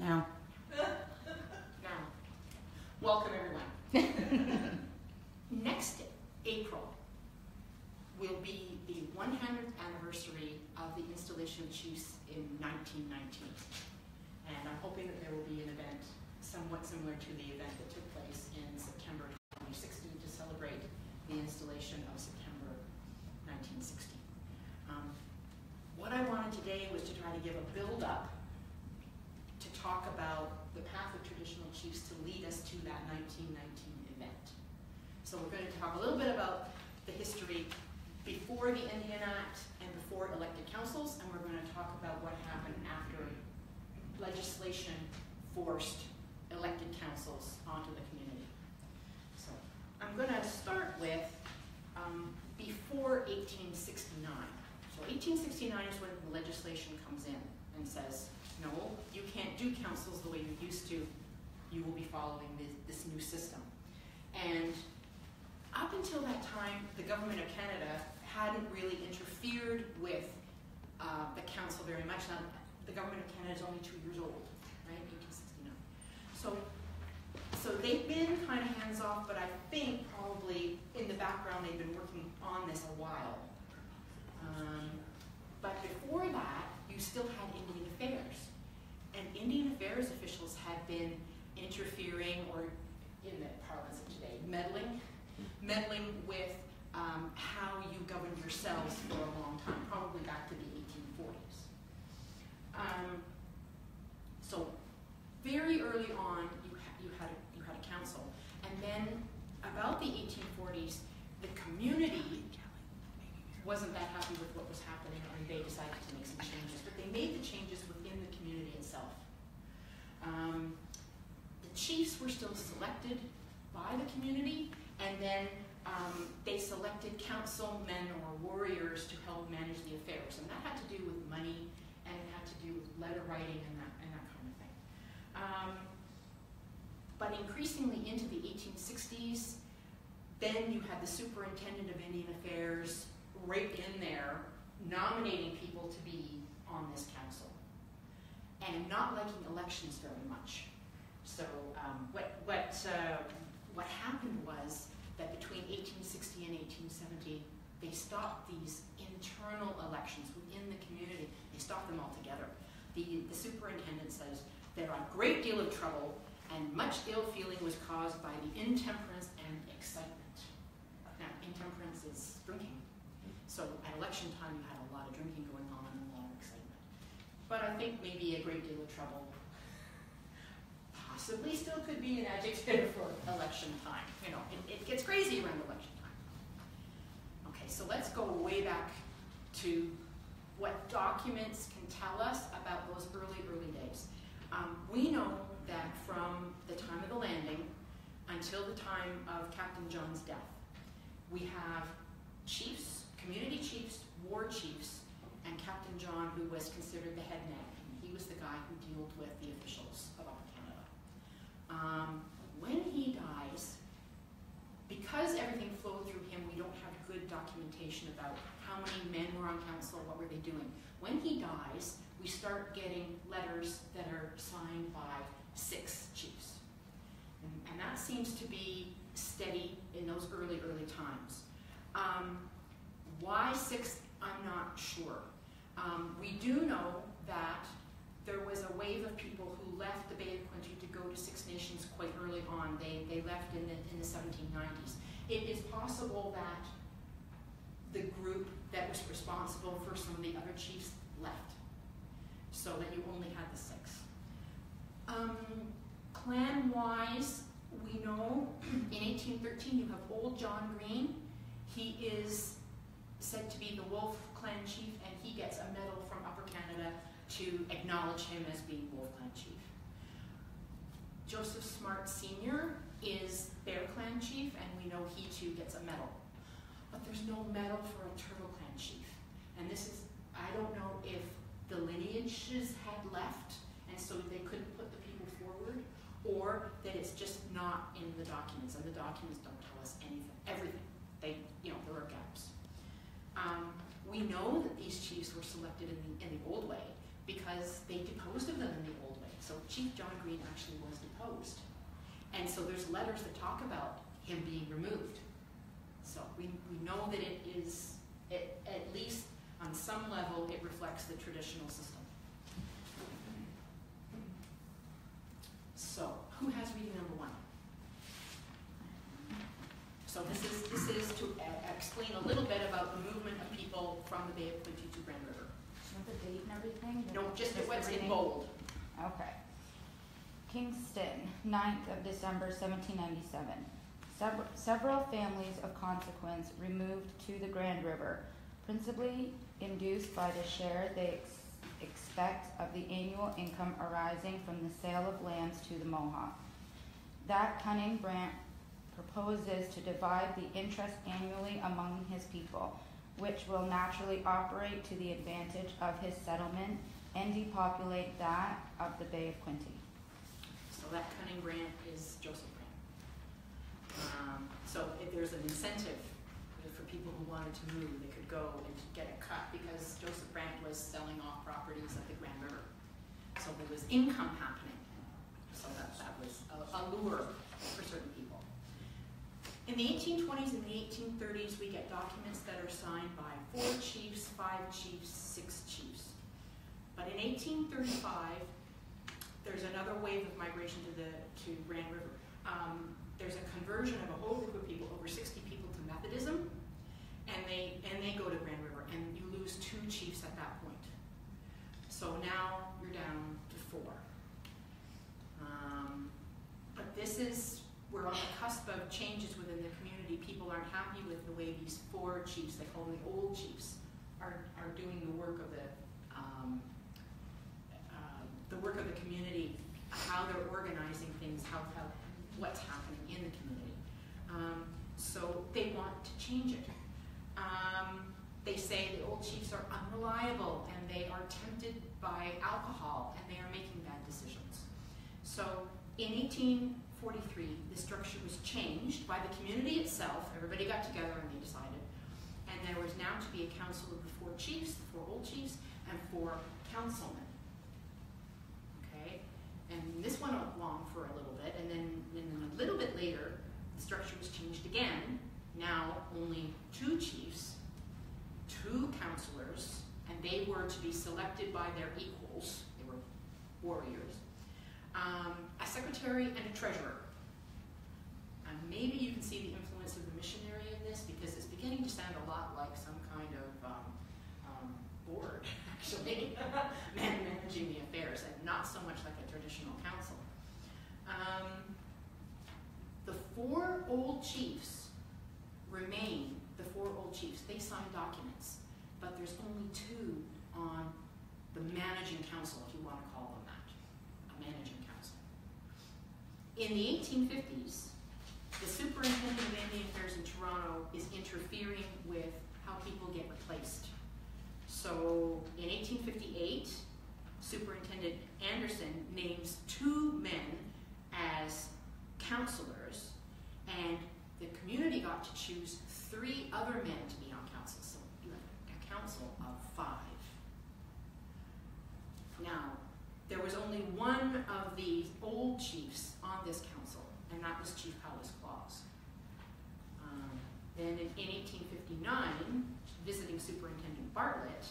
Now. Now, welcome everyone. Next April will be the 100th anniversary of the installation of chiefs in 1919. And I'm hoping that there will be an event somewhat similar to the event that took place in September 2016 to celebrate the installation of September 1960. What I wanted today was to try to give a build-up to talk about the path of traditional chiefs to lead us to that 1919 event. So we're going to talk a little bit about the history before the Indian Act and before elected councils, and we're going to talk about what happened after legislation forced elected councils onto the community. So I'm going to start with before 1869. So 1869 is when the legislation comes in and says, no, you can't do councils the way you used to. You will be following this new system. And up until that time, the government of Canada hadn't really interfered with the council very much. Now, the government of Canada is only 2 years old, right? 1869. So they've been kind of hands-off, but I think probably in the background they've been working on this a while. But before that, you still had Indian Affairs. And Indian Affairs officials had been interfering, or in the parlance of today, meddling with how you governed yourselves for a long time, probably back to the 1840s. So very early on, you had a council. And then about the 1840s, the community wasn't that happy with what was happening, and they decided to make some changes. But they made the changes within the community itself. The chiefs were still selected by the community, and then they selected councilmen or warriors to help manage the affairs. And that had to do with money, and it had to do with letter writing and that kind of thing. But increasingly into the 1860s, then you had the superintendent of Indian Affairs right in there nominating people to be on this council and not liking elections very much. So what happened was that between 1860 and 1870, they stopped these internal elections within the community. They stopped them altogether. The superintendent says there are a great deal of trouble and much ill feeling was caused by the intemperance and excitement. Now, intemperance is drinking. So at election time, you had a lot of drinking going on and a lot of excitement. But I think maybe a great deal of trouble possibly still could be an adjective for election time. You know, it gets crazy around election time. Okay, so let's go way back to what documents can tell us about those early days. We know that from the time of the landing until the time of Captain John's death, we have chiefs, community chiefs, war chiefs, and Captain John, who was considered the head man. He was the guy who dealt with the officials of Upper Canada. When he dies, because everything flowed through him, we don't have good documentation about how many men were on council, what were they doing. When he dies, we start getting letters that are signed by 6 chiefs. And that seems to be steady in those early times. Why 6? I'm not sure. We do know that there was a wave of people who left the Bay of Quinte to go to Six Nations quite early on. They left in the 1790s. It is possible that the group that was responsible for some of the other chiefs left, so that you only had the 6. Clan-wise, we know in 1813 you have Old John Green. He is said to be the Wolf Clan chief, and he gets a medal from Upper Canada to acknowledge him as being Wolf Clan chief. Joseph Smart Sr. is Bear Clan chief, and we know he too gets a medal. But there's no medal for a Turtle Clan chief. And this is, I don't know if the lineages had left, and so they couldn't put the people forward, or that it's just not in the documents, and the documents don't tell us anything, everything. There are gaps. We know that these chiefs were selected in the old way because they deposed of them in the old way. So Chief John Green actually was deposed. And so there's letters that talk about him being removed. So we know that it is, at least on some level, it reflects the traditional system. So, who has reading number 1? So this is to explain a little bit about the movement of people from the Bay of Quinte to Grand River. With the date and everything? No, just the what's in reading? bold. Okay. Kingston, 9th of December, 1797. Several families of consequence removed to the Grand River, principally induced by the share they expect of the annual income arising from the sale of lands to the Mohawk. That cunning Brant proposes to divide the interest annually among his people, which will naturally operate to the advantage of his settlement and depopulate that of the Bay of Quinte. So that cunning Brant is Joseph Brant. So if there's an incentive for people who wanted to move, they could go and get a cut because Joseph Brant was selling off properties at the Grand River. So there was income happening. So that was a lure for certain people. In the 1820s and the 1830s, we get documents that are signed by 4 chiefs, 5 chiefs, 6 chiefs. But in 1835, there's another wave of migration to Grand River. There's a conversion of a whole group of people, over 60 people, to Methodism, and they go to Grand River, and you lose 2 chiefs at that point. So now you're down to 4. But we're on the cusp of changes within the community. People aren't happy with the way these 4 chiefs, they call them the old chiefs, are doing the work of the community, how they're organizing things, what's happening in the community. So they want to change it. They say the old chiefs are unreliable and they are tempted by alcohol and they are making bad decisions. So in 1843, the structure was changed by the community itself. Everybody got together and they decided. And there was now to be a council of the 4 chiefs, the 4 old chiefs, and 4 councilmen. Okay? And this went along for a little bit, and then a little bit later, the structure was changed again. Now only 2 chiefs, 2 councillors, and they were to be selected by their equals. They were warriors. A secretary and a treasurer. Maybe you can see the influence of the missionary in this because it's beginning to sound a lot like some kind of board, actually, managing the affairs, and not so much like a traditional council. The 4 old chiefs remain the 4 old chiefs. They sign documents, but there's only 2 on the managing council, if you want to call them that, a managing council. In the 1850s, the superintendent of Indian Affairs in Toronto is interfering with how people get replaced. So in 1858, Superintendent Anderson names 2 men as councillors, and the community got to choose 3 other men to be on council. So you have a council of 5. Now, there was only one of the old chiefs on this council, and that was Chief Powis Claus. Then in 1859, visiting Superintendent Bartlett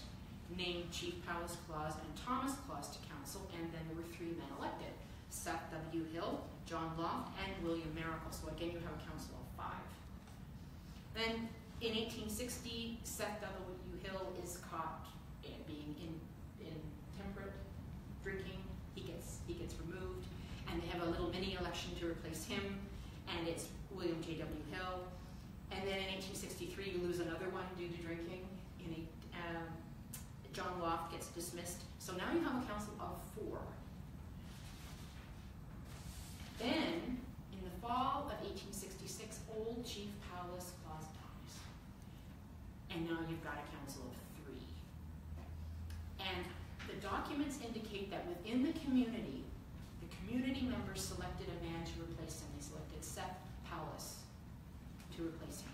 named Chief Powis Claus and Thomas Claus to council, and then there were 3 men elected: Seth W. Hill, John Loft, and William Miracle. So again, you have a council of 5. Then in 1860, Seth W. Hill is caught being intemperate, drinking. He gets removed, and they have a little mini election to replace him, and it's William J.W. Hill. And then in 1863, you lose another one due to drinking. John Loft gets dismissed. So now you have a council of 4. Then, in the fall of 1866, old Chief Powis Claus dies. And now you've got a council of 3. And the documents indicate that within the community members selected a man to replace him. They selected Seth Powis to replace him.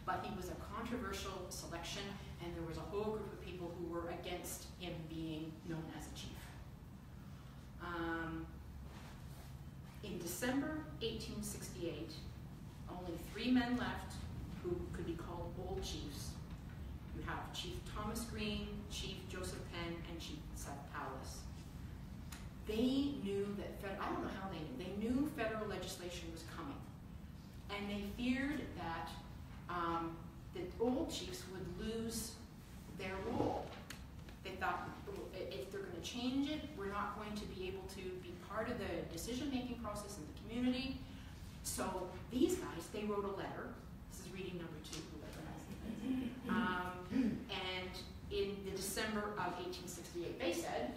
But he was a controversial selection, and there was a whole group of people who were against him being known as a chief. December 1868, only 3 men left who could be called old chiefs. You have Chief Thomas Green, Chief Joseph Penn, and Chief Seth Powis. They knew that, I don't know how they knew federal legislation was coming. And they feared that the old chiefs would lose their role. They thought, if they're going to change it, we're not going to be able to be part of the decision-making process in the community. So these guys, they wrote a letter. This is reading number 2, whoever has it. And in the December of 1868, they said,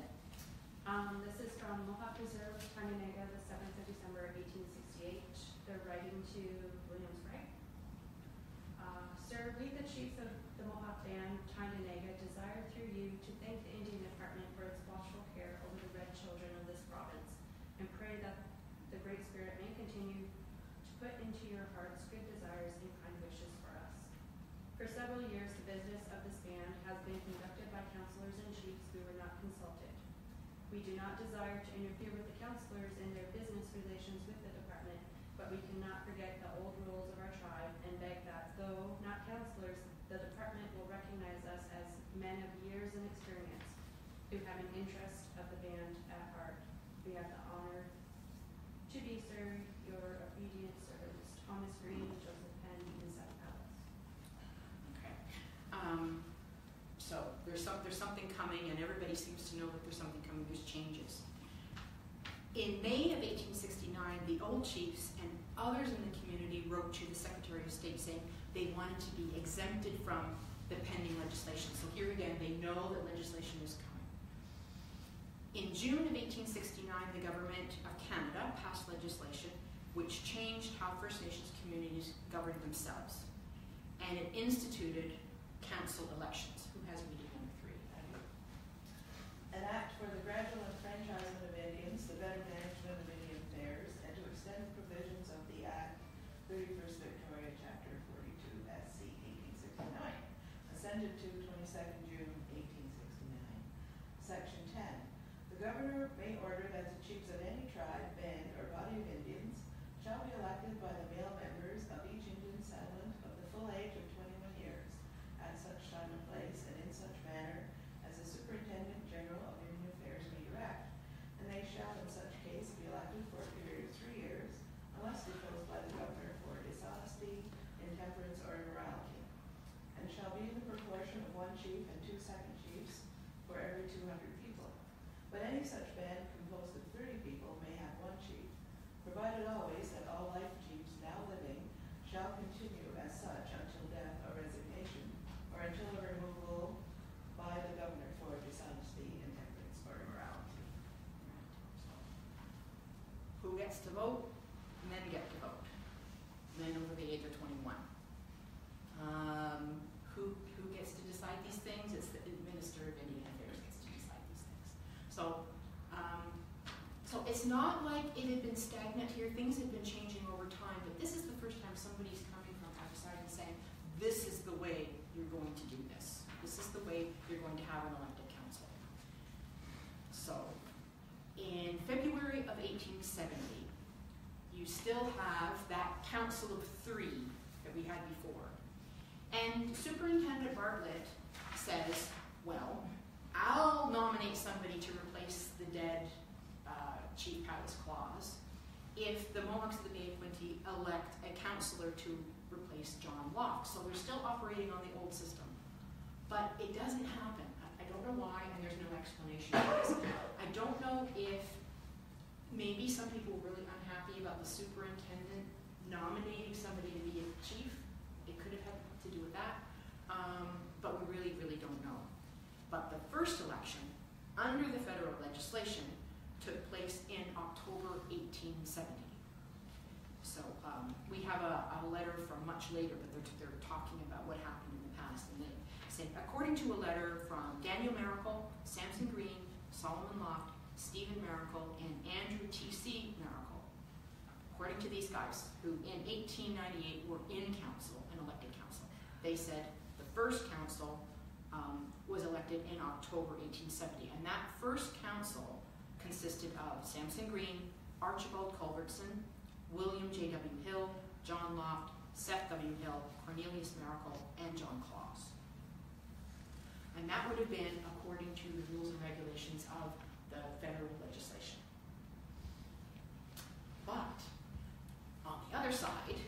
this is from Mohawk Reserve, Tynanega, the 7th of December of 1868. They're writing to William Sprague. Sir, we the chiefs of the Mohawk Band, Tynanega, desire through you to thank the Indian Department for its watchful care over the red children of this province, and pray that the Great Spirit may continue to put into your hearts good desires and kind wishes for us. For several years, the business of this band has been conducted by councillors and chiefs who were not consulted. We do not desire to interfere with the councillors in their business relations with the department, but we cannot forget the old rules of our tribe and beg that, though not councillors, the department will recognize us as men of years and experience who have an interest of the band at heart. We have the honor to be, sir, your obedient servants, Thomas Green, Joseph Penn, and Seth Powis. okay. So there's something coming, and everybody seems to know that there's something coming. There's changes. In May of 1869, the old chiefs and others in the community wrote to the Secretary of State saying they wanted to be exempted from the pending legislation. So here again, they know that legislation is coming. In June of 1869, the Government of Canada passed legislation which changed how First Nations communities governed themselves. And it instituted council elections. Who has meeting number 3? An act for the gradual enfranchisement of Indians, the better management of Indian affairs, and to extend the provisions of the Act 31st Victoria, Chapter 42, SC 1869, assented to 22nd June 1869. Section 10. The Governor may order that the chiefs of any tribe, band, or body of Indians shall be elected by the male members of each Indian settlement of the full age of 21 years, at such time and place, and in such manner as the Superintendent General of Indian Affairs may direct, and they shall in such case be elected for a period of 3 years, unless deposed by the Governor for dishonesty, intemperance, or immorality, and shall be in the proportion of 1 chief and 2 second chiefs for every 200 people. But any such band composed of 30 people may have 1 chief, provided always that all life chiefs now living shall continue as such until death or resignation, or until a removal by the Governor for dishonesty, intemperance, or immorality. Who gets to vote? Men get to vote. Men over the age of 21. Who gets to decide these things? It's the Minister of Indian Affairs gets to decide these things. So it's not like it had been stagnant here. Things had been changing over time, but this is the first time somebody's coming from outside and saying, this is the way you're going to do this. This is the way you're going to have an elected council. So in February of 1870, you still have that council of 3 that we had before. And Superintendent Bartlett says, well, I'll nominate somebody to replace the dead Chief Powis Claus if the Mohawks of the Bay of Quinte elect a councillor to replace John Locke. So we're still operating on the old system. But it doesn't happen. I don't know why, and there's no explanation for this. I don't know if maybe some people were really unhappy about the superintendent nominating somebody to be a chief. It could have had to do with that. But we really, really don't know. But the first election, under the federal legislation, took place in October 1870. So we have a letter from much later, but they're talking about what happened in the past. And they say, according to a letter from Daniel Miracle, Samson Green, Solomon Loft, Stephen Miracle, and Andrew T.C. Miracle, according to these guys, who in 1898 were in council, an elected council, they said the first council was elected in October 1870. And that first council consisted of Samson Green, Archibald Culbertson, William J.W. Hill, John Loft, Seth W. Hill, Cornelius Miracle, and John Claus. And that would have been according to the rules and regulations of the federal legislation. But on the other side,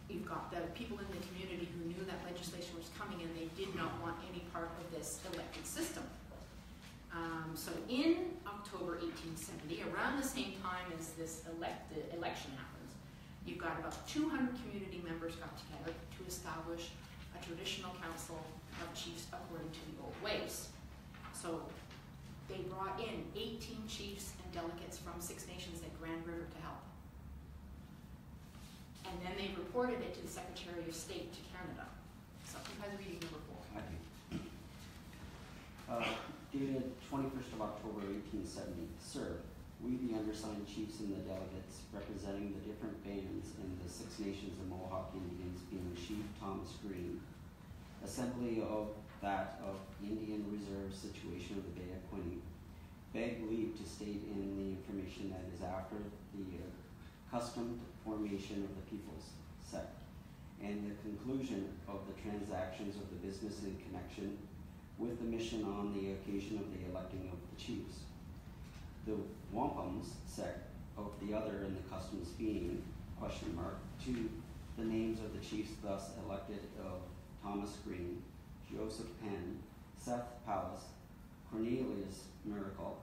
you've got the people in the community who knew that legislation was coming and they did not want any part of this elected system. So in October 1870, around the same time as this election happens, you've got about 200 community members got together to establish a traditional council of chiefs according to the old ways. So they brought in 18 chiefs and delegates from 6 nations at Grand River to help. And then they reported it to the Secretary of State to Canada. So who has reading number 4? I do. Dated 21st of October 1870. Sir, we the undersigned chiefs and the delegates representing the different bands in the 6 nations of Mohawk Indians being Chief Thomas Green, Assembly of that of Indian Reserve situation of the Bay of Quinte, beg leave to state in the information that is after the accustomed formation of the people's sect, and the conclusion of the transactions of the business in connection with the mission on the occasion of the electing of the chiefs. The wampums sect of the other and the customs being, ? To the names of the chiefs thus elected of Thomas Green, Joseph Penn, Seth Pallas, Cornelius Miracle,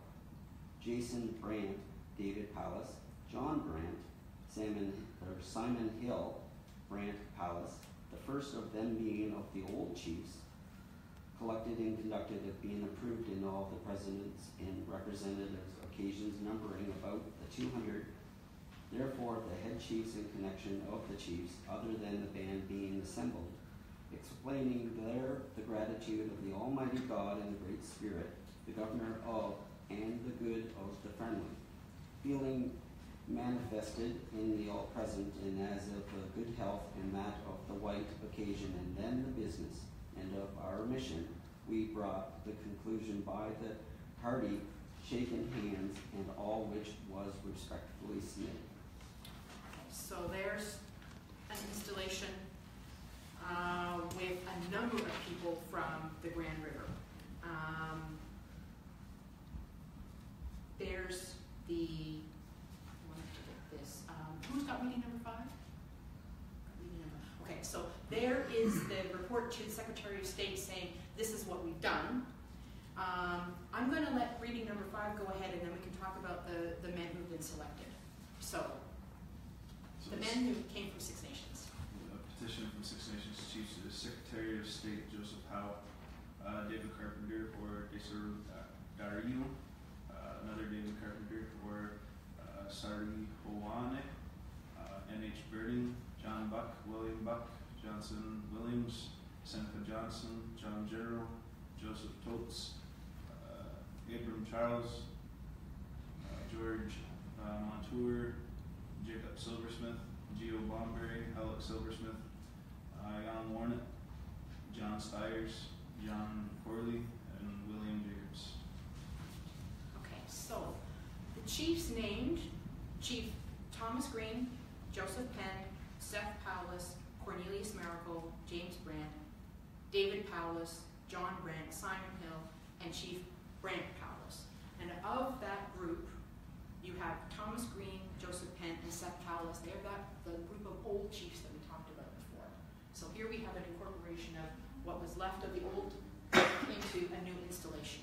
Jason Brant, David Pallas, John Brant, Simon Hill, Brant Pallas, the first of them being of the old chiefs, collected and conducted of being approved in all the presidents and representatives occasions numbering about the 200. Therefore, the head chiefs in connection of the chiefs, other than the band being assembled, explaining there the gratitude of the Almighty God and the Great Spirit, the governor of and the good of the friendly, feeling manifested in the all present and as of the good health and that of the white occasion and then the business and of our mission, we brought the conclusion by the hearty shaken hands and all which was respectfully submitted. So there's an installation with a number of people from the Grand River. There's the, I want to get this, who's got reading number 5? Okay, so there is the report to the Secretary of State saying this is what we've done. I'm going to let reading number 5 go ahead and then we can talk about the men who've been selected. So the men who came from 6 nations. A petition from 6 Nations Chiefs to the Secretary of State Joseph Howe, David Carpenter for Desir Dario, another David Carpenter for Sari Howane, N.H. Birding, John Buck, William Buck, Johnson Williams, Seneca Johnson, John Gerald, Joseph Totes, Abram Charles, George Montour, Jacob Silversmith, Geo Bomberry, Alec Silversmith, Jan Warnett, John Stiers, John Corley, and William Jacobs. Okay, so the chiefs named: Chief Thomas Green, Joseph Penn, Seth Powless, Cornelius Miracle, James Brant, David Powless, John Brant, Simon Hill, and Chief Brant Powless. And of that group, you have Thomas Green, Joseph Penn, and Seth Powless. They're the group of old chiefs that we talked about before. So here we have an incorporation of what was left of the old into a new installation.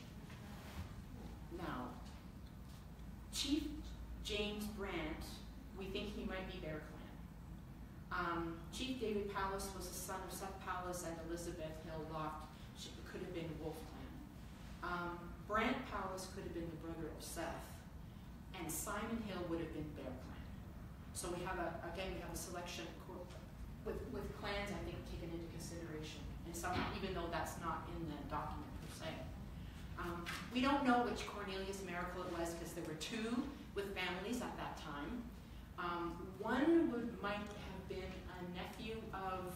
Now, Chief James Brant, we think he might be Bear Clan. Chief David Powless was the son of Seth Powless and Elizabeth Hill Loft. She could have been Wolf Clan. Brant Powless could have been the brother of Seth, and Simon Hill would have been Bear Clan. So we have we have a selection with clans, I think, taken into consideration, and some, even though that's not in the document per se. We don't know which Cornelius Miracle it was because there were 2 with families at that time. One might have been a nephew of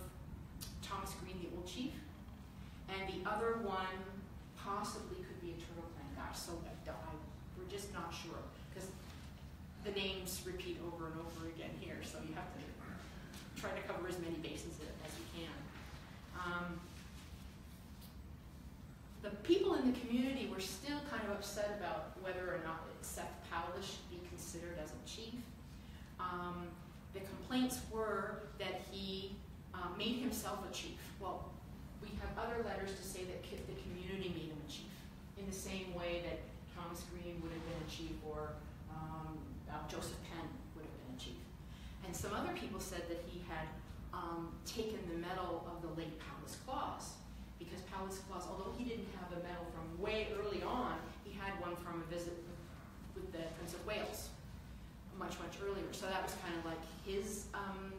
Thomas Green, the old chief, and the other one possibly could be a Turtle Clan guy. So we're just not sure because the names repeat over and over again here, so you have to try to cover as many bases as you can. The people in the community were still kind of upset about whether or not Seth Powless should be considered as a chief. The complaints were that he made himself a chief. Well, we have other letters to say that the community made him a chief, in the same way that Thomas Green would have been a chief, or Joseph Penn would have been a chief. And some other people said that he had taken the medal of the late Powless Claus, because Powless Claus, although he didn't have a medal from way early on, he had one from a visit with the Prince of Wales much earlier. So that was kind of like his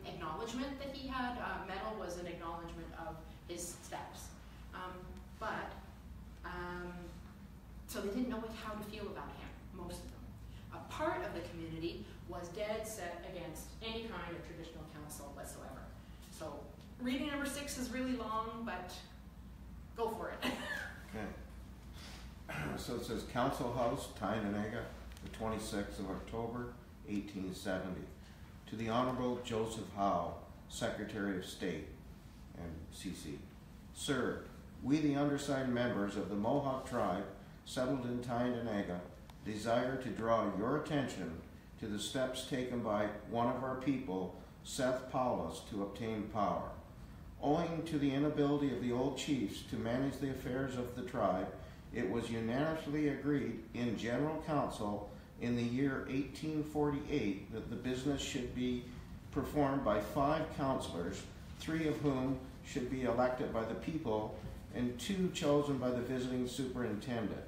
acknowledgement that he had. Medal was an acknowledgement of his steps. So they didn't know how to feel about him, most of them. A part of the community was dead set against any kind of traditional council whatsoever. So reading number 6 is really long, but go for it. Okay. So it says Council House, Tyndonega, the 26th of October, 1870. To the Honorable Joseph Howe, Secretary of State, and CC. Sir, we the undersigned members of the Mohawk tribe settled in Tyndonega desire to draw your attention to the steps taken by one of our people, Seth Powless, to obtain power. Owing to the inability of the old chiefs to manage the affairs of the tribe, it was unanimously agreed in General Council in the year 1848 that the business should be performed by 5 councillors, 3 of whom should be elected by the people and 2 chosen by the visiting superintendent.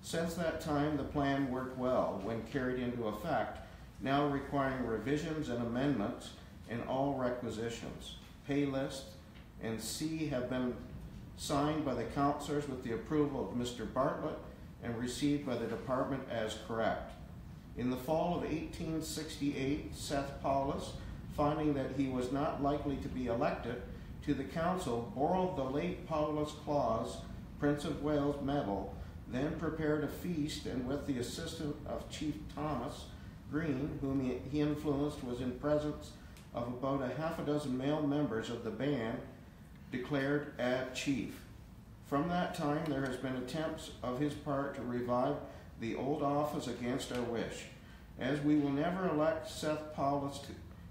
Since that time, the plan worked well when carried into effect, now requiring revisions and amendments in all requisitions. Pay list and C have been signed by the councillors with the approval of Mr. Bartlett and received by the department as correct. In the fall of 1868, Seth Powless, finding that he was not likely to be elected to the council, borrowed the late Powless Claus, Prince of Wales medal, then prepared a feast, and with the assistance of Chief Thomas Green, whom he influenced, was in presence of about a half a dozen male members of the band, declared as chief. From that time, there has been attempts of his part to revive the old office against our wish. As we will never elect Seth Powless,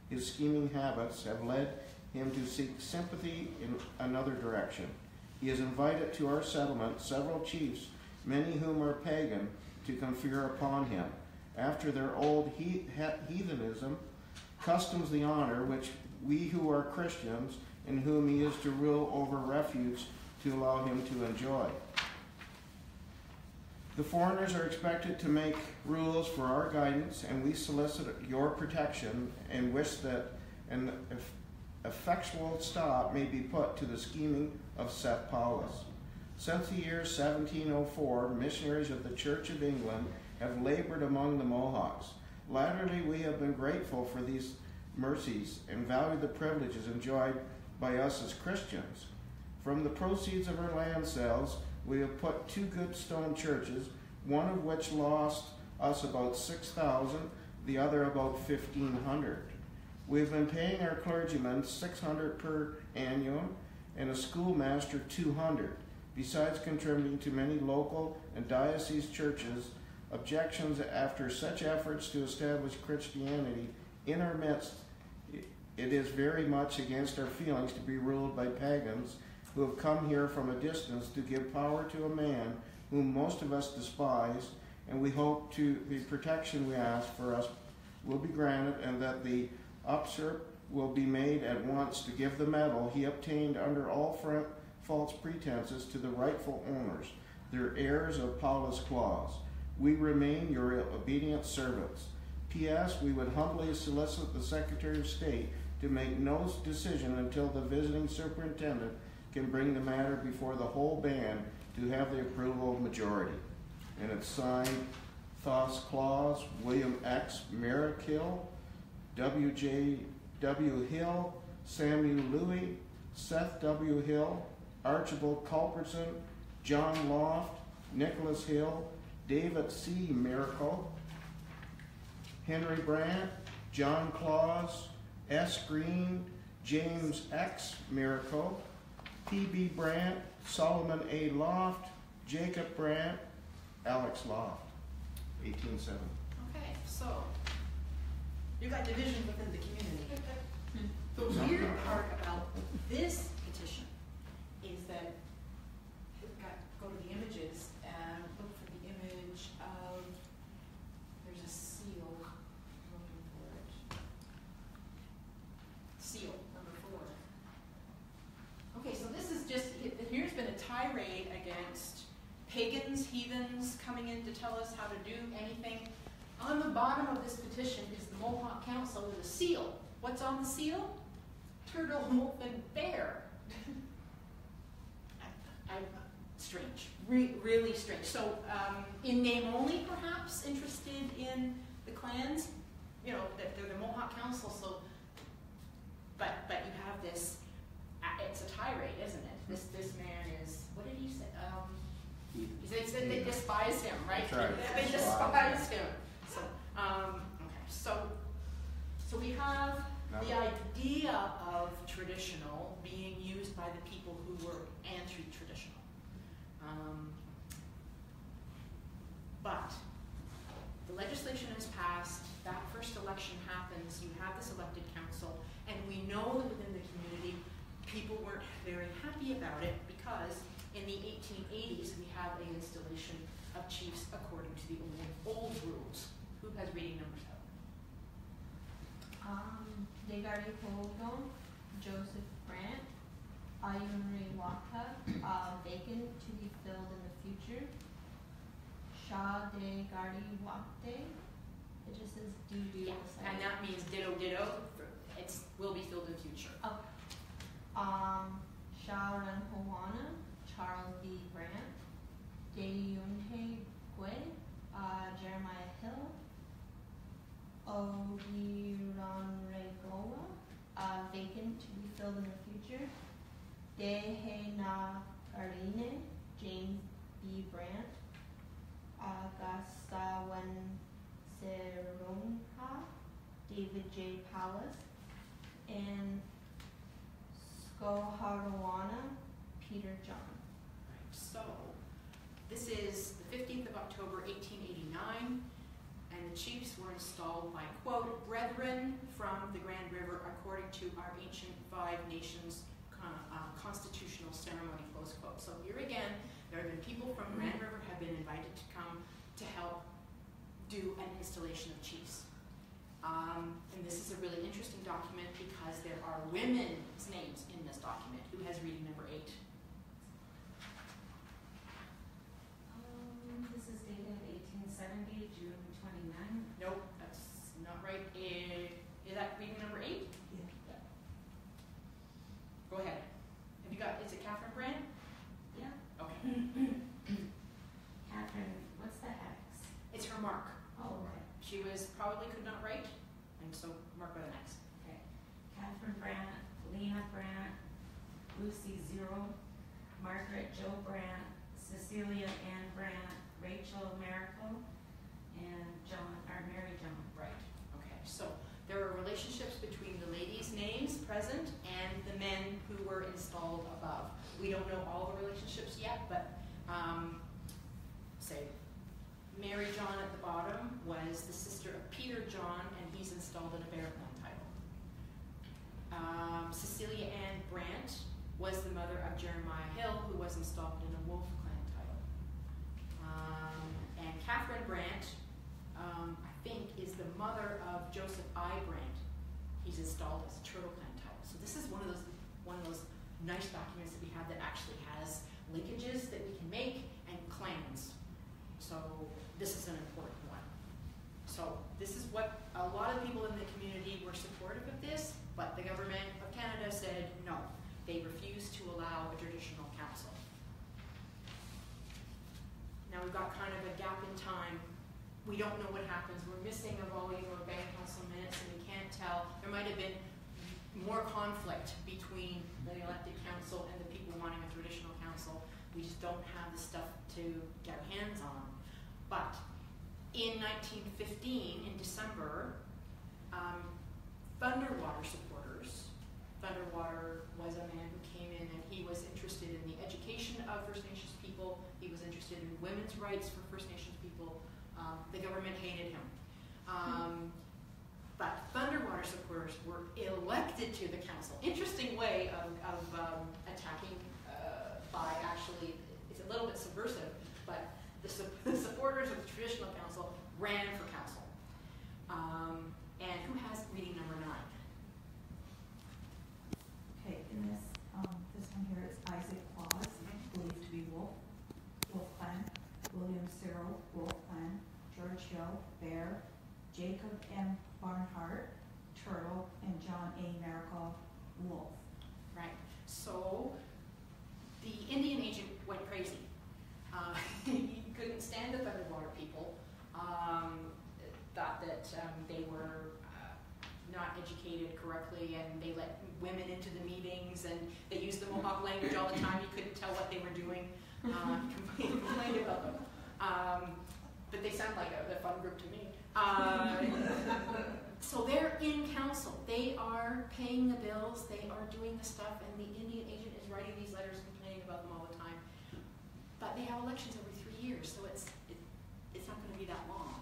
his scheming habits have led him to seek sympathy in another direction. He has invited to our settlement several chiefs, many whom are pagan, to confer upon him, after their old heathenism, customs the honor which we who are Christians, in whom he is to rule over refuge, to allow him to enjoy. The foreigners are expected to make rules for our guidance, and we solicit your protection and wish that an effectual stop may be put to the scheming of Seth Powless. Since the year 1704, missionaries of the Church of England have labored among the Mohawks. Latterly, we have been grateful for these mercies and value the privileges enjoyed by us as Christians. From the proceeds of our land sales, we have put 2 good stone churches, one of which lost us about 6,000, the other about 1,500. We have been paying our clergymen $600 per annum and a schoolmaster $200, besides contributing to many local and diocese churches. Objections after such efforts to establish Christianity in our midst, it is very much against our feelings to be ruled by pagans who have come here from a distance to give power to a man whom most of us despise, and we hope to the protection we ask for us will be granted, and that the usurp will be made at once to give the medal he obtained under all false pretenses to the rightful owners, their heirs of Powless Claus. We remain your obedient servants. P.S. We would humbly solicit the Secretary of State to make no decision until the visiting superintendent can bring the matter before the whole band to have the approval of majority. And it's signed Thos Claus, William X. Merrickhill, W.J.W. Hill, Samuel Louis, Seth W. Hill, Archibald Culbertson, John Loft, Nicholas Hill, David C. Miracle, Henry Brandt, John Claus, S. Green, James X. Miracle, P.B. Brandt, Solomon A. Loft, Jacob Brandt, Alex Loft, 1870. Okay, so you got division within the community. The weird part about this petition is that go to the images and look for the image of, there's a seal, I'm looking for it. Seal, number 4. Okay, so this is just, here's been a tirade against pagans, heathens coming in to tell us how to do anything. On the bottom of this petition is the Mohawk Council with a seal. What's on the seal? Turtle, wolf, and bear. Strange, really strange. So, in name only, perhaps interested in the clans. You know, that they're the Mohawk Council. So, but you have this. It's a tirade, isn't it? This man is. What did he say? He said they despise him, right? That's right. They despise him. So, okay. So we have the idea of traditional being used by the people who were anti-traditional. But the legislation is passed, that first election happens, you have this elected council, and we know that within the community, people weren't very happy about it because in the 1880s, we have an installation of chiefs according to the old rules. Who has reading number 7? Degari Holdon, Joseph Brandt, Ayunri Waka, vacant to be filled in the future. Shah de Gardi Wakte, it just says do. Yeah, and that means ditto. It will be filled in future. Shah Ran Howana, Charles B. Brandt, De Yunhe Gwe, Jeremiah Hill, Odiran Regoa, vacant to be filled in the future. Dehe Na Garine, James B. Brandt, Gastawen Serunha, David J. Pallas, and Skoharawana, Peter John. Right, so this is the 15th of October, 1889, and the chiefs were installed by, quote, brethren from the Grand River according to our ancient 5 nations constitutional ceremony, close quote. So here again, there have been people from Grand River have been invited to come to help do an installation of chiefs. And this is a really interesting document because there are women's names in this document. Who has reading number 8? This is dated 1870, June 29. Nope, that's not right. Is that reading number 8? Yeah. Go ahead. Have you got, is it Catherine Brandt? Yeah. Okay. Catherine, what's the X? It's her mark. Oh, okay. She probably could not write, and so mark by the next. Okay. Catherine Brandt, Lena Brandt, Lucy Zero, Margaret Jo Brandt, Cecilia Ann Brandt, Rachel Miracle, and Mary John. Right. Okay. So there are relationships between the ladies' names present and the men who were installed above. We don't know all the relationships yet, but say Mary John at the bottom was the sister of Peter John, and he's installed in a Bear Clan title. Cecilia Ann Brandt was the mother of Jeremiah Hill, who was installed in a Wolf Clan title. And Catherine Brandt, I think, is the mother of Joseph I. Brandt. He's installed as a Turtle Clan title. So this is one of those nice documents that we have that actually has linkages that we can make and clans. So this is an important one. So this is what a lot of people in the community were supportive of this, but the government of Canada said no. They refused to allow a traditional council. Now we've got kind of a gap in time. We don't know what happens. We're missing a volume of Band Council minutes, and we can't tell. There might have been more conflict between the elected council and the people wanting a traditional council. We just don't have the stuff to get our hands on. But in 1915, in December, women's rights for First Nations people. The government hated him. But Thunderwater supporters were elected to the council. Interesting way of attacking by actually, it's a little bit subversive, but the supporters of the traditional council ran for council. And who has reading number 9? Okay, in this one here is Isaac Claus, believed to be Wolf Clan, William Cyril, Wolf Clan, George Hill, Bear, Jacob M. Barnhart, Turtle, and John A. Miracle, Wolf. Right. So the Indian agent went crazy. He couldn't stand the Thunderwater people. Thought that they were not educated correctly, and they let women into the meetings, and they used the Mohawk language all the time. You couldn't tell what they were doing. Complained about them. But they sound like a fun group to me. So they're in council. They are paying the bills. They are doing the stuff, and the Indian agent is writing these letters complaining about them all the time. But they have elections every 3 years, so it's not going to be that long.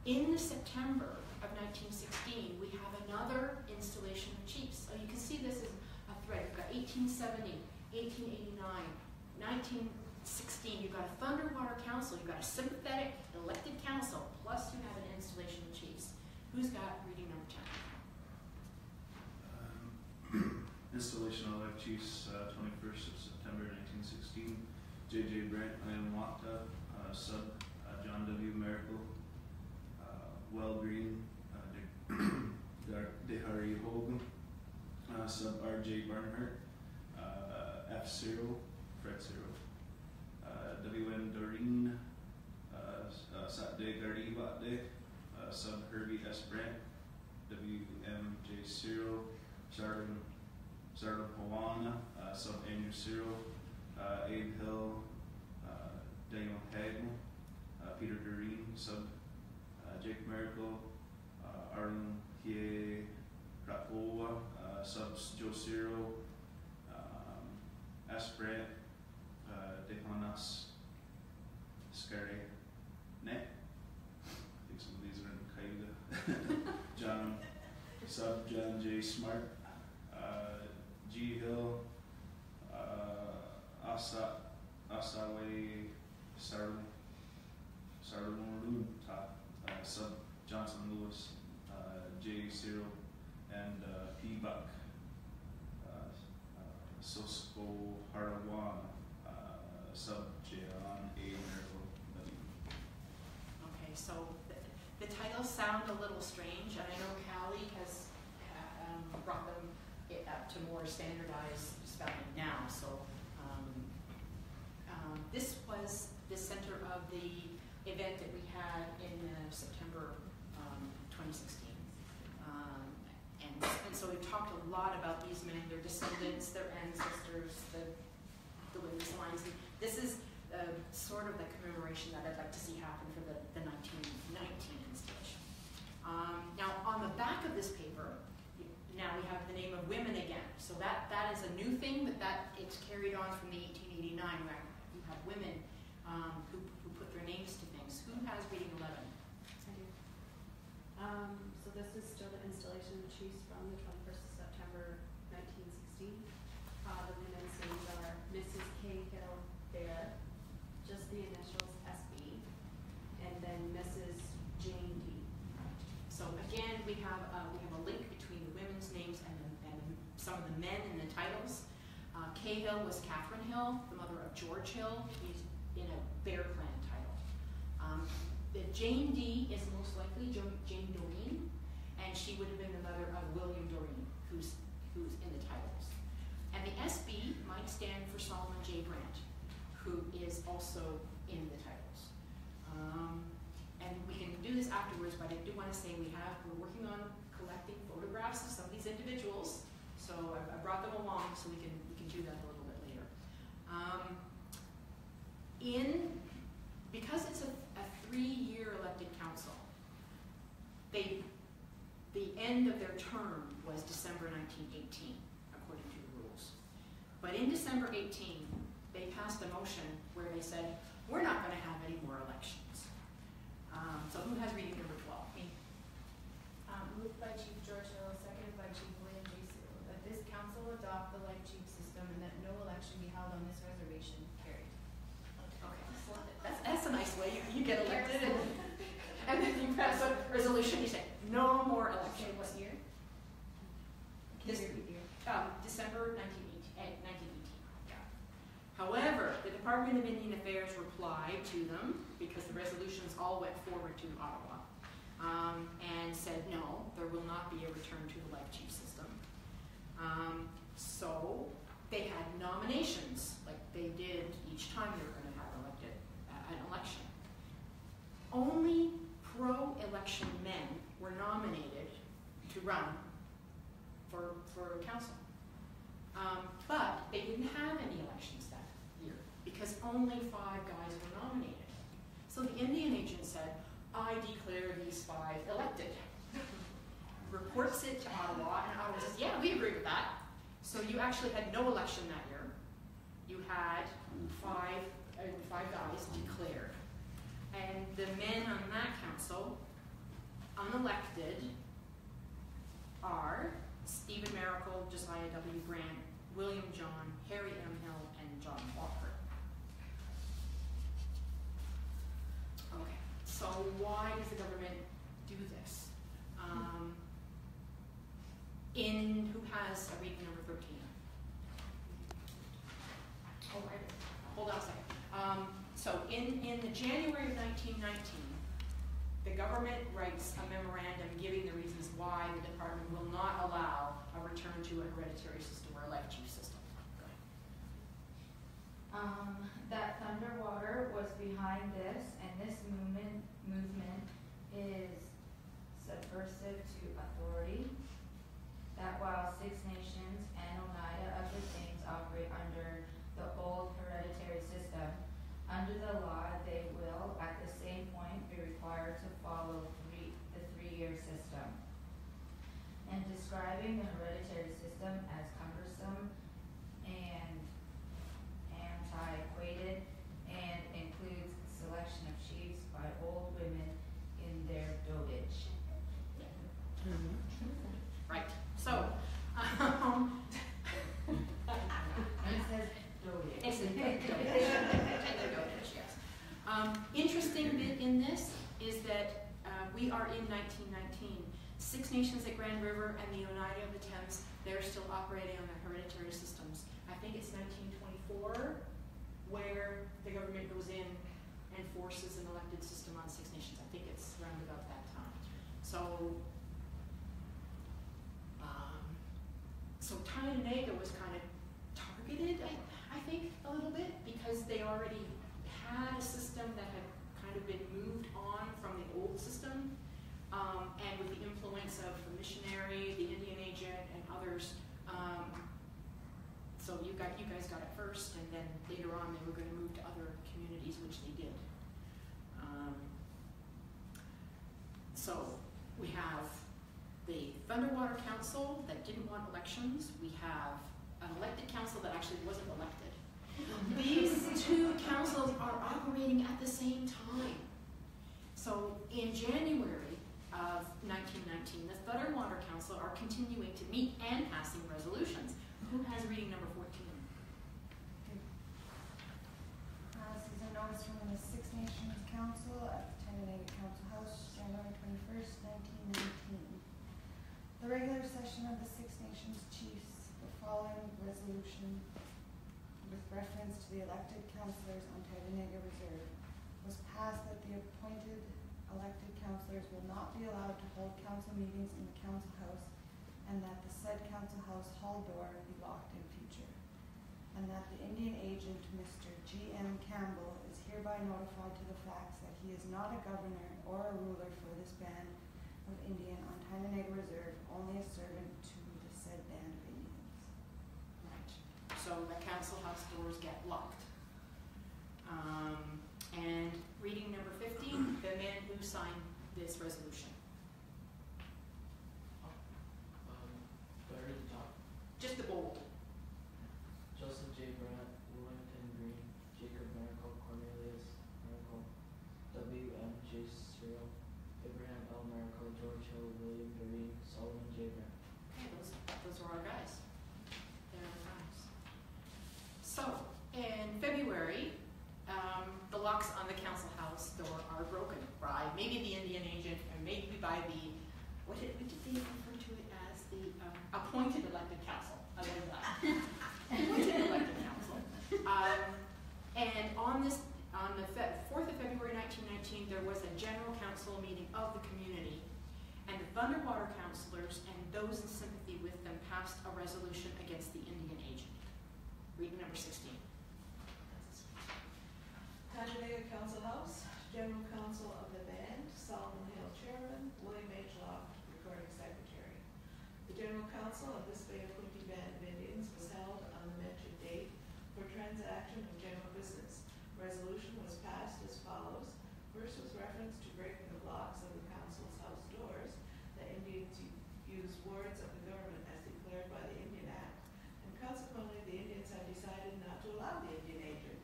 In the September of 1916, we have another installation of chiefs. So you can see this is a thread. You've got 1870, 1889, 1916. You've got a Thunderwater council. You've got a sympathetic elected council, plus you have an installation of chiefs. Who's got reading number 10? Installation of elect chiefs, 21st of September 1916. J.J. Brant, Ian Wata, sub John W. Miracle, Well Green, Dehari Hogan, sub R.J. Barnhart, F. Cyril, Fred Cyril, W.M. Doreen, Satde Gardi Vatde, sub Herbie S. Brant, W.M.J. Cyril, Sarah Hawana, sub Andrew Cyril, Abe Hill, Daniel Hagel, Peter Doreen, sub Jake Miracle, Arlen Hie Rapowa, sub Joe Cyril, S. Brant, Dehonas Scary Net. I think some of these are in Kaida. Sub John J. Smart, G. Hill, Asawe Sarlun, sub Johnson Lewis, J. Cyril, and P. Buck, Sosko Harawan, sub John A. Miracle. Okay, so the titles sound a little strange, and I know Callie has brought them up to more standardized spelling now. So this was the center of the event that we had in September 2016. And so we've talked a lot about these men, their descendants, their ancestors, the women's lines. And this is sort of the commemoration that I'd like to see happen for the 1919 installation. Now, on the back of this paper, now we have the name of women again. So that is a new thing, but it's carried on from the 1889 where you have women who put their names to things. Who has reading 11? I do. So this is still the installation of chiefs from the 21st of September 1916. The women's names are Mrs. K. Hill Bear, just the initials SB, and then Mrs. Jane D. So again, we have a link between the women's names and some of the men in the titles. Kay Hill was Catherine Hill, the mother of George Hill. He's in a Bear Clan title. The Jane D is most likely Jane Doreen, and she would have been the mother of William Doreen, who's in the titles. And the SB might stand for Solomon J. Brant, who is also in the titles. And we can do this afterwards, but I do want to say we're working on collecting photographs of some of these individuals. So I brought them along so we can do that a little bit later. Because it's a 3-year elected council, the end of their term was December 1918, according to the rules. But in December 18, they passed a motion where they said, we're not going to have any more elections. So who has reading number 12? Me. Moved by Chief George Hill, seconded by Chief William J. Cyril, that this council adopt the life chief system and that no election be held on this reservation. Carried. Okay. That's a nice way. You get elected and then you pass a resolution, you say, no more Okay, elections. what year? This- December 1918. Yeah. However, the Department of Indian Affairs replied to them, because the resolutions all went forward to Ottawa, and said, no, there will not be a return to the life chief system. So they had nominations, like they did each time they were going to have an election. Only pro-election men were nominated to run for council. But they didn't have any elections that year because only 5 guys were nominated. So the Indian agent said, I declare these 5 elected. Reports it to Ottawa, and Ottawa says, yeah, we agree with that. So you actually had no election that year. You had 5 guys declared. And the men on that council, unelected, are Stephen Miracle, Josiah W. Grant, William John, Harry M. Hill, and John Walker. Okay, so why does the government do this? Who has a reading number 13? Oh, right. Hold on a second. So in the January of 1919, the government writes a memorandum giving the reasons why the department will not allow a return to a hereditary system or a life chief system. Go ahead. That Thunderwater was behind this, and this movement is subversive to authority. That while Six Nations and Oneida of the Thames operate under the old hereditary system, under the law they will at the same point be required to follow the three-year system. And describing the hereditary system as cumbersome and antiquated and includes selection of chiefs by old women in their dotage. Right. So, And it says dotage. it's a dotage, yes. Interesting bit in this is that we are in 1919. Six Nations at Grand River and the Oneida of the Thames, they're still operating on their hereditary systems. I think it's 1924 where the government goes in and forces an elected system on Six Nations. I think it's around about that time. So Tyendinaga was kind of targeted, I think, a little bit, because they already had a system that had kind of been moved on from the old system, and with the influence of the missionary, the Indian agent, and others. So you guys got it first, and then later on they were going to move to other communities, which they did. So we have the Thunderwater Council that didn't want elections. We have an elected council that actually wasn't elected. These 2 councils are operating at the same time. So in January of 1919, the Thunderwater Council are continuing to meet and passing resolutions. Who has reading number 14? This is a notice from the Six Nations Council at the Tyendinaga Council House, January 21st, 1919. The regular session of the Six Nations Chiefs, the following resolution with reference to the elected councillors on Tyendinaga Reserve was passed that the appointed elected councillors will not be allowed to hold council meetings in the council house, and that the said council house hall door be locked in future, and that the Indian agent, Mr. G.M. Campbell, is hereby notified to the facts that he is not a governor or a ruler for this band of Indian on Tyendinaga Reserve, only a servant to the said band of Indians. Right. So the council house doors get locked. And reading number 15, the men who signed this resolution. Where is the top? Just the bold. Joseph J. Grant, Willington Thunderwater councilors and those in sympathy with them passed a resolution against the Indian agent. Reading number 16. Tandanega Council House, General Counsel of the band, Solomon Hill Chairman, William H. Loft, Recording Secretary. The General Council of this Bay of Quinte Band of Indians was held on the mentioned date for transaction of general business. Resolution was passed as follows. First was reference to breaking the locks of the council's house doors. The Indians use wards of the government as declared by the Indian Act, and consequently the Indians have decided not to allow the Indian agent,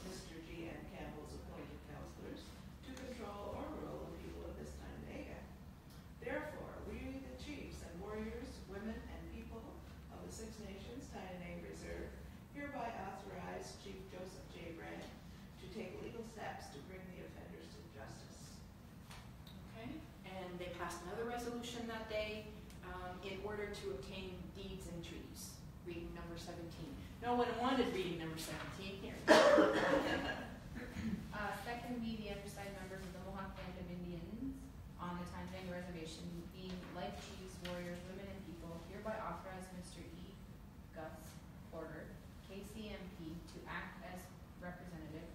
Mr. G. N. Campbell's appointed councilors, to control or rule the people of this Tandanega. Therefore, we, the chiefs and warriors, women, and people of the Six Nations Tandanega Reserve, hereby authorize Chief Joseph J. Brandt to take legal steps to bring the offenders to justice. Okay, and they passed another resolution that day in order to obtain deeds and treaties. Reading number 17. No one wanted reading number 17 here. Second, we, the undersigned members of the Mohawk Band of Indians on the Tandanega Reservation, being like chiefs, warriors, women, and people, hereby authorize Mr. E. Gus Porter, KCMP, to act as representative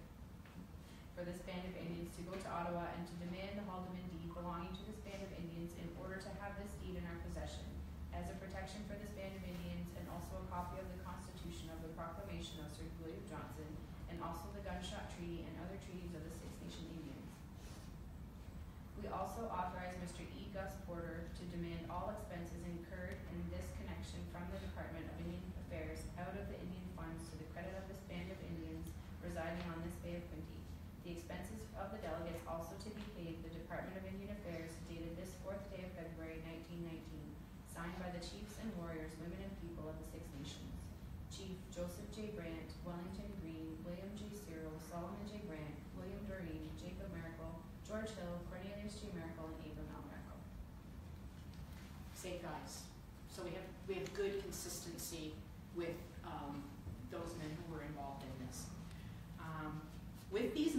for this band of Indians to go to Ottawa and to demand the Haldeman deed belonging to this band of Indians in order to have this deed in our possession as a protection for this band of Indians, and also a copy of the Constitution of the Proclamation of Sir William Johnson, and also the Gunshot Treaty and other treaties of the Six Nation Indians. We also authorize Mr. E. Gus Porter to demand all expenses incurred in this connection from the Department of Indian Affairs out of the Indian funds to the credit of this band of Indians residing on this Bay of Quinte. The expenses of the delegates also to be paid the Department of Indian Affairs dated this 4th day of February 1919, signed by the chiefs and warriors, women and people of the Six Nations. Chief Joseph J. Brandt, Wellington Green, William J. Cyril, Solomon J. Brandt, William Doreen, Jacob Miracle, George Hill, Cornelius J. Miracle, and Abram L. Miracle. Same guys. So we have good consistency with those men who were involved in this. With these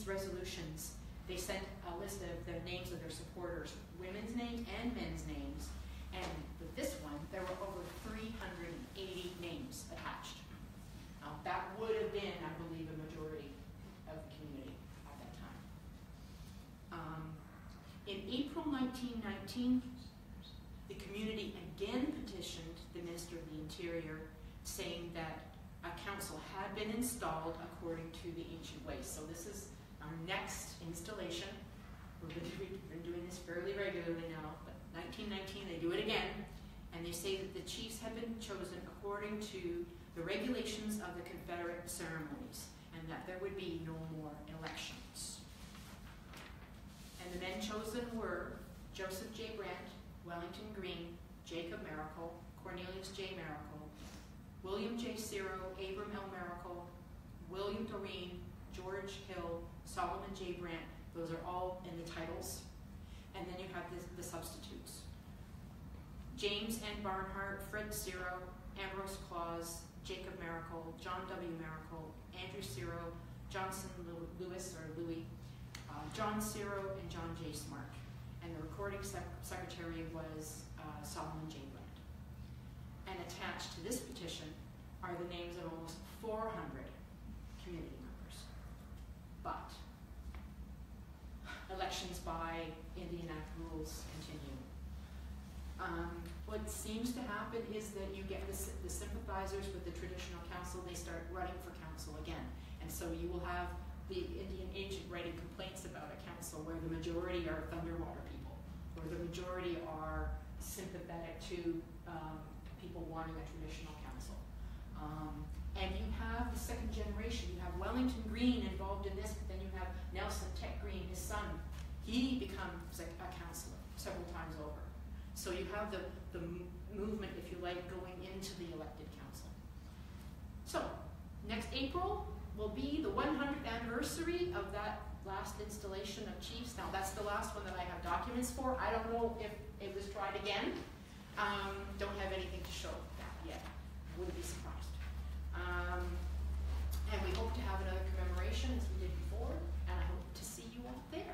resolutions, they sent a list of the names of their supporters, women's names and men's names. And with this one, there were over 380 names attached. That would have been, I believe, a majority of the community at that time. In April 1919, the community again petitioned the Minister of the Interior, saying that a council had been installed according to the ancient ways. So this is our next installation. We've been doing this fairly regularly now, but 1919 they do it again, and they say that the chiefs have been chosen according to the regulations of the Confederate ceremonies, and that there would be no more elections. And the men chosen were Joseph J. Brandt, Wellington Green, Jacob Miracle, Cornelius J. Miracle, William J. Cyril, Abram L. Miracle, William Doreen, George Hill, Solomon J. Brandt. Those are all in the titles. And then you have the substitutes. James N. Barnhart, Fred Cyril, Ambrose Claus, Jacob Miracle, John W. Miracle, Andrew Cyril, Johnson Lewis or Louis, John Cyril, and John J. Smart. And the recording secretary was Solomon J. Brandt. And attached to this petition are the names of almost 400 community members. But elections by Indian Act rules continue. What seems to happen is that you get the sympathizers with the traditional council, they start running for council again. And so you will have the Indian agent writing complaints about a council where the majority are Thunderwater people, or the majority are sympathetic to people wanting a traditional council. And you have the second generation. You have Wellington Green involved in this, but then you have Nelson Tech Green, his son. He becomes a councilor several times over. So you have the movement, if you like, going into the elected council. So next April will be the 100th anniversary of that last installation of chiefs. Now that's the last one that I have documents for. I don't know if it was tried again. Don't have anything to show that yet. Wouldn't be surprised. And we hope to have another commemoration as we did before, and I hope to see you all there.